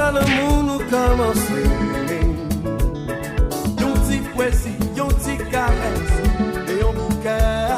ça l'amour nous commence. Yon petit poésie, yon petit caresse et yon bouquet.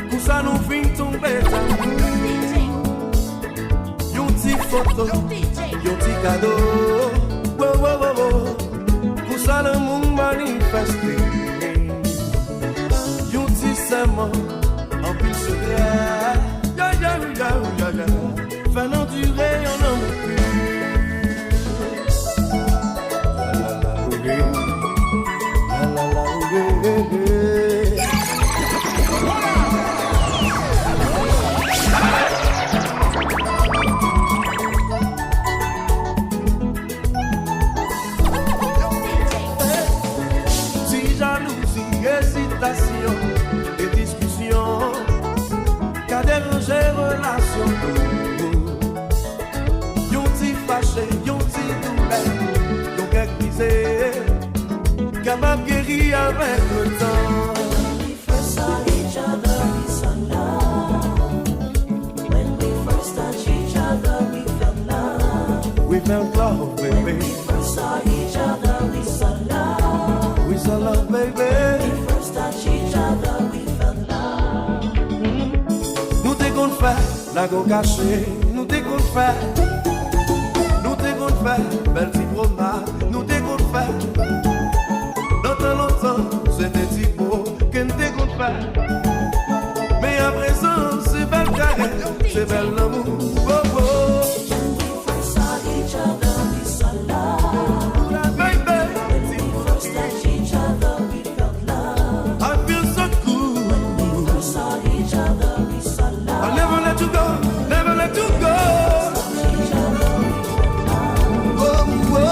Pour ça nous fin tomber d'amour. Yon petit photo, yon petit cadeau. Oh, oh, oh, oh. Pour ça l'amour manifesté. Yon petit serment en plus secret. Ya ya ya ya ya. Fin d'endurer yon amour plus. Si jalousie, hésitation et discussion qu'a dérangé relation, yon ti fâché, yon ti douleur, yon cœur brisé, capable guérir avec le temps. When we first saw each other, we saw love. When we first touched each other, we felt love. We felt love, When baby. we first saw each other, we saw love. We saw love, baby. When we first touched each other, we felt love. Nous t'es qu'on fait, la go caché. Nous t'es qu'on fait. Nous t'es qu'on fait, belle petite promenade. Nous t'es qu'on fait. Longtemps, c'était si beau que nous t'es qu'on fait. Mais à présent, c'est belle caresse, c'est belle l'amour. Oh, oh. When we first saw each other, we saw love. Baby, When we first touched each other, we felt love. I feel so good. When we first saw each other, we saw love. I'll never let you go, never let you go. Each other, we felt love. Oh, oh.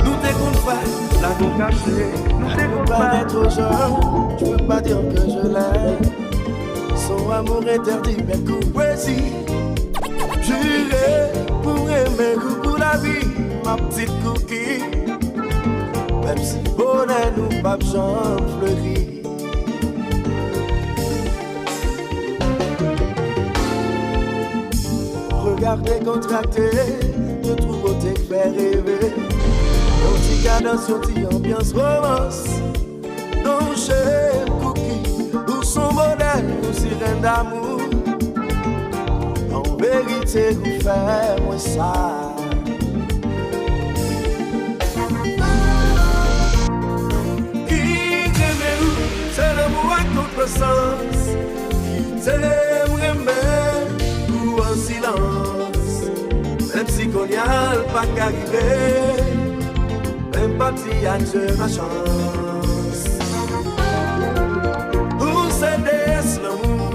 Nous t'es qu'on fait, la go cachée. Nous t'es qu'on fait trop jeune, je peux pas dire que je l'aime. Son amour interdit mes coups poésie. Juré pour aimer coucou la vie, ma petite cookie. Même si bonheur nous pas besoin fleurir. Regardez contracté, je trouve beauté qui fait rêver. Nos petits cadence, nos petites ambiance romance. Nos chers cookies, nous sommes modèles, nous sirènes d'amour. En vérité, vous faites moi ça. Qui t'aime, c'est l'amour à contresens. Qui t'aime, ou en silence. Même si qu'on y a pas qu'arriver, même pas si à Dieu ma chance. Où c'est des l'amour,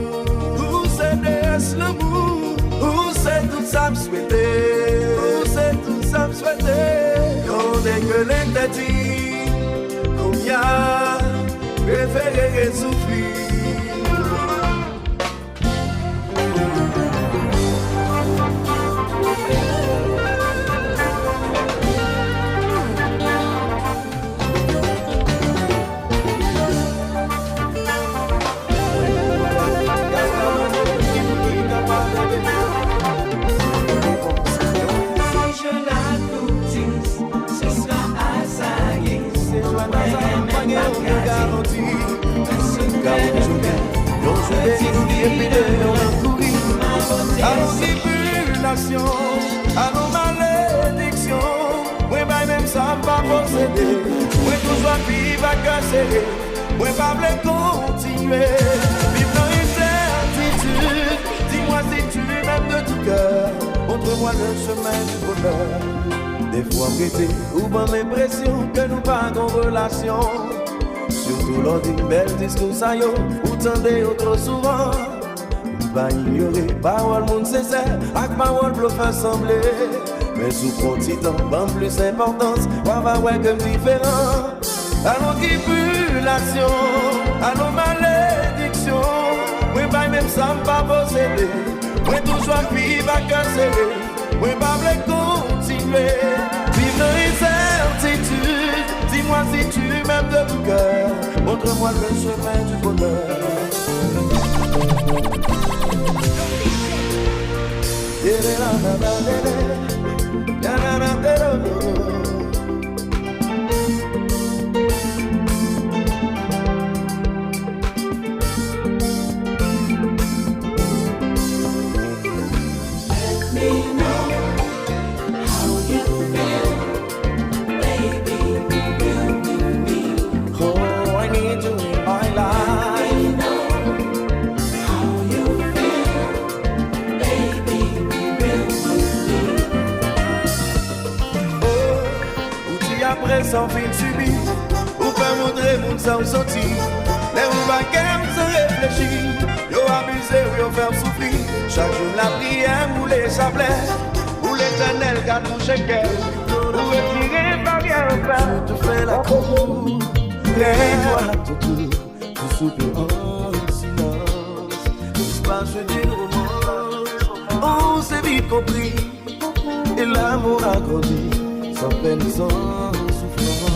où c'est des l'amour, où c'est tout ça me souhaiter, où c'est tout ça me souhaiter. Qu'on est que l'interdit, combien préféré souffrir. À nos tribulations, à nos malédictions, moi même ça va posséder. Moi toujours vivre à cœur serré, moi pas voulais continuer. Vivre dans l'incertitude, dis-moi si tu m'aimes de tout cœur. Montre-moi le chemin du bonheur. Des fois prêté, ou bonne l'impression que nous pas en relation. Surtout lors d'une belle discours ça yo, ou tendez trop souvent. Pas ignorer parole monde sincère, avec parole bluff assemblée. Mais sous petit temps, en plus importance, on va voir comme différent. À nos tribulations, à nos malédictions, oui, pas même ça me pas posséder. Oui, toujours vivre à cœur serré, oui, pas me continuer. Vivre dans l'incertitude, dis-moi si tu m'aimes de tout cœur. Montre-moi le chemin du bonheur. La la la la la la la la la. sans fin subi. Ou pas montrer moun sans sorti. Les ou pas qu'aime se réfléchir. Yo abusé ou yo faire souffrir. Chaque jour la prière ou les sablés. Ou l'éternel garde mon chéquel. Ou retirer barrière au pain. Je te fais la cour. Lève-toi autour. Tu soupires en silence. L'espace d'une romance. On s'est vite compris. Et l'amour a grandi. Sans peine, sans souffrance.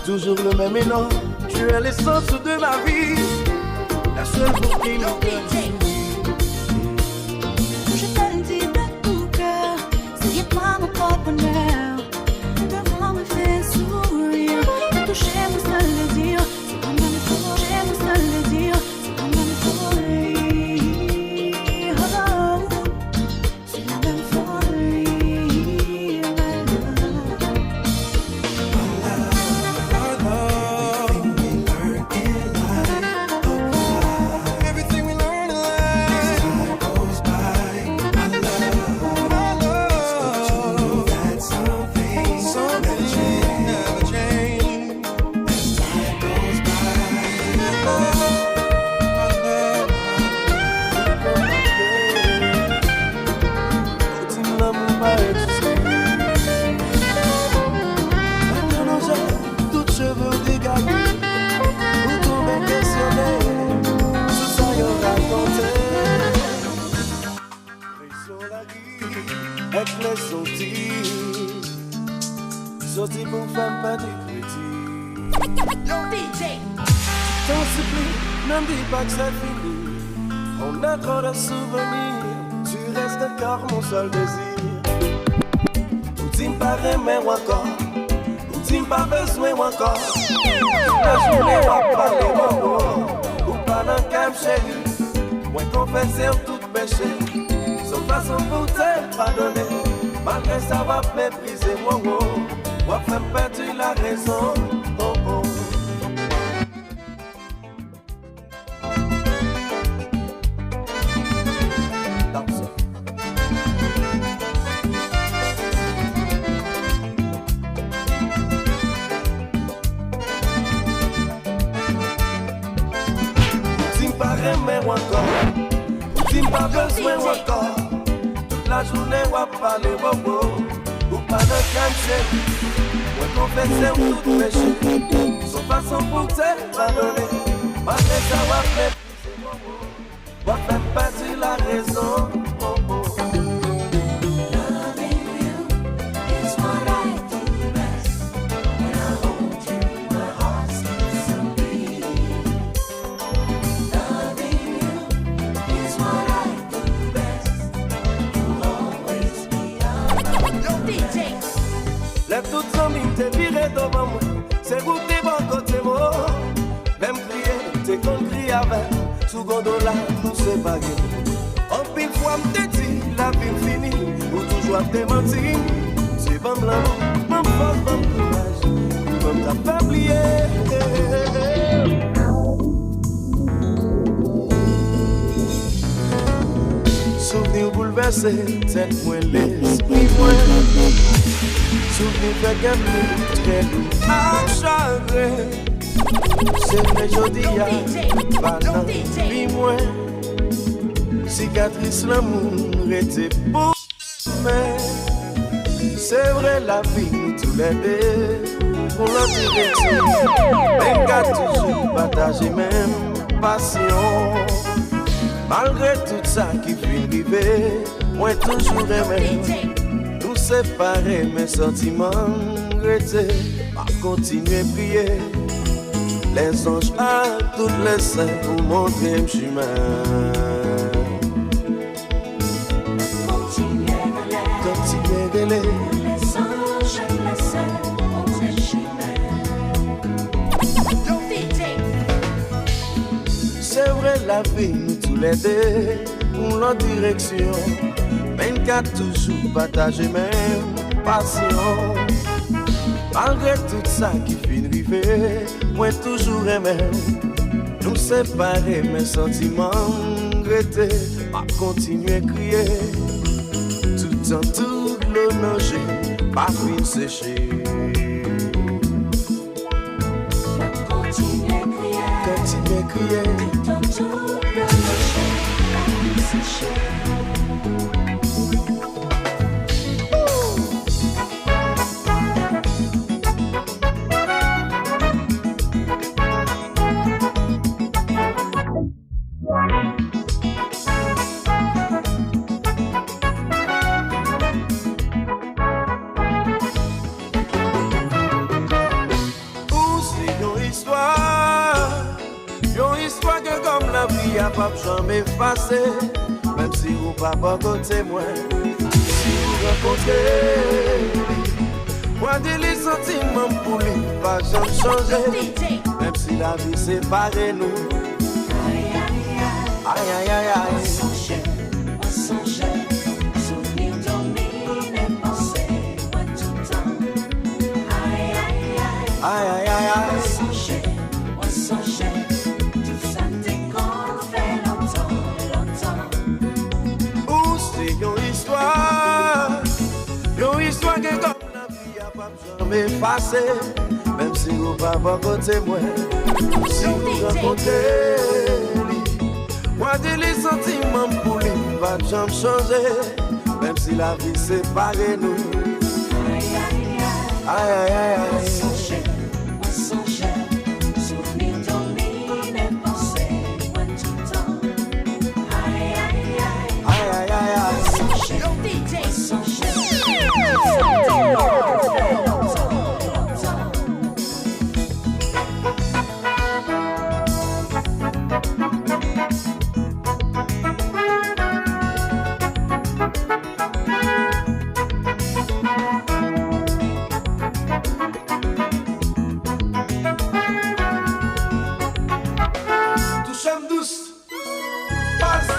Toujours le même élan, tu es l'essence de ma vie, la seule pour qui nous je te le dis de tout cœur, c'est toi mon propre bonheur. Devant me faire sourire, de toucher mon seul le dire, c'est quand même fort, j'aime mon seul le dire, c'est quand même fort. C'est la même folie. Sorti pour faire pas de crédit. Yo DJ, T'en supplie, ne me dis pas que c'est fini. On a trop de souvenirs. Tu restes encore mon seul désir. Ou tu me parais mais ou encore. Ou tu me pas besoin ou encore. La journée va parler ou pas dans le calme chéri. Moi confesser tout péché. Sauf façon pour te pardonner. Malgré ça va mépriser moi. Moi, fais perdre la raison. Oh, oh. Tu me parais, mais encore. Tu me pas besoin encore. Toute la journée, on va parler. Oh, oh. Ou pas de calme, moi confesser tout péché. Son façon pour te pardonner. Malgré ça va faire va faire perdre la raison. Oh, oh. loving you is what I do best. When I hold you, my heart skips a beat. Loving you is what I do best. You'll always be around. Yo DJ. Lève toute son mine, t'es viré devant moi. C'est vous qui bon côté moi. Même crier, t'es qu'on crie avec. Sous gondola, nous séparer. En pile fois, m'te dit, la vie finie. Ou toujours t'es menti. C'est bon blanc, bon force, bon courage. Comme t'as pas oublié. Souvenir bouleversé, tête moins l'esprit moins. Souvenir fait qu'un peu très doux. Acharné, c'est vrai jodi à balan, vie moins. Cicatrice l'amour était pour mais c'est vrai la vie nous tous les deux. Pour la direction, même qu'à toujours partager même passion. Malgré tout ça qui fait arriver, moi toujours aimé. séparer mes sentiments, regretter, pas continuer à prier. Les anges à toutes les saints pour montrer le chemin. Continuer à les anges et les saints pour montrer le chemin. C'est vrai la vie, nous tous les deux, pour leur direction. 24 toujours partager même passion. Malgré tout ça qui finit d'arriver, moi toujours aimé. Nous séparer mes sentiments, regretter, pas continuer à crier. Tout en tout l'eau nager, pas fin sécher. Continuer à crier. Tout en tout l'eau nager, pas fin sécher. Pas jamais effacé, même si vous pas côté moi. Si vous rencontrez, moi des les sentiments pour lui, pas jamais changer. Même si la vie sépare nous. Aïe aïe aïe aïe. Songe, souvenir domine et penser, moi tout le temps. Aïe aïe aïe. Aïe aïe aïe aïe. Songe. Histoire que comme la vie a pas jamais effacé, même si vous pas côté moi. Si vous rencontrez, moi des les sentiments pour lui pas jamais changer, même si la vie sépare nous. Aïe aïe aïe aïe. Songe, souvenir domine et penser, moi tout le temps. Aïe aïe aïe. Aïe aïe aïe aïe. Songe. Touche-moi douce, passe.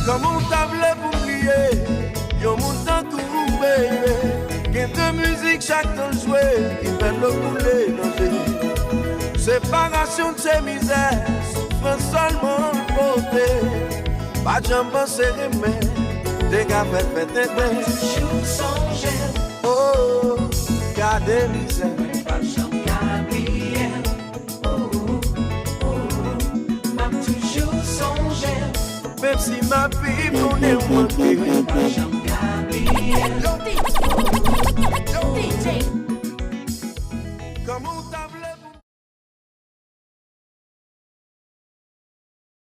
Comment t'avais pour oublier, y'a mon temps tout baby. Qu'est de musique chaque temps joué, il fait le couler dans séparation de ses misères, souffrance seulement beauté. Pas de jambes serrées, mais des gars fait Toujours songer. Oh, gardez misère. Pas de jambes Gabriel. M'a toujours songé. Même si ma vie m'en est manquée. Pas de jambes Gabriel. Comment t'as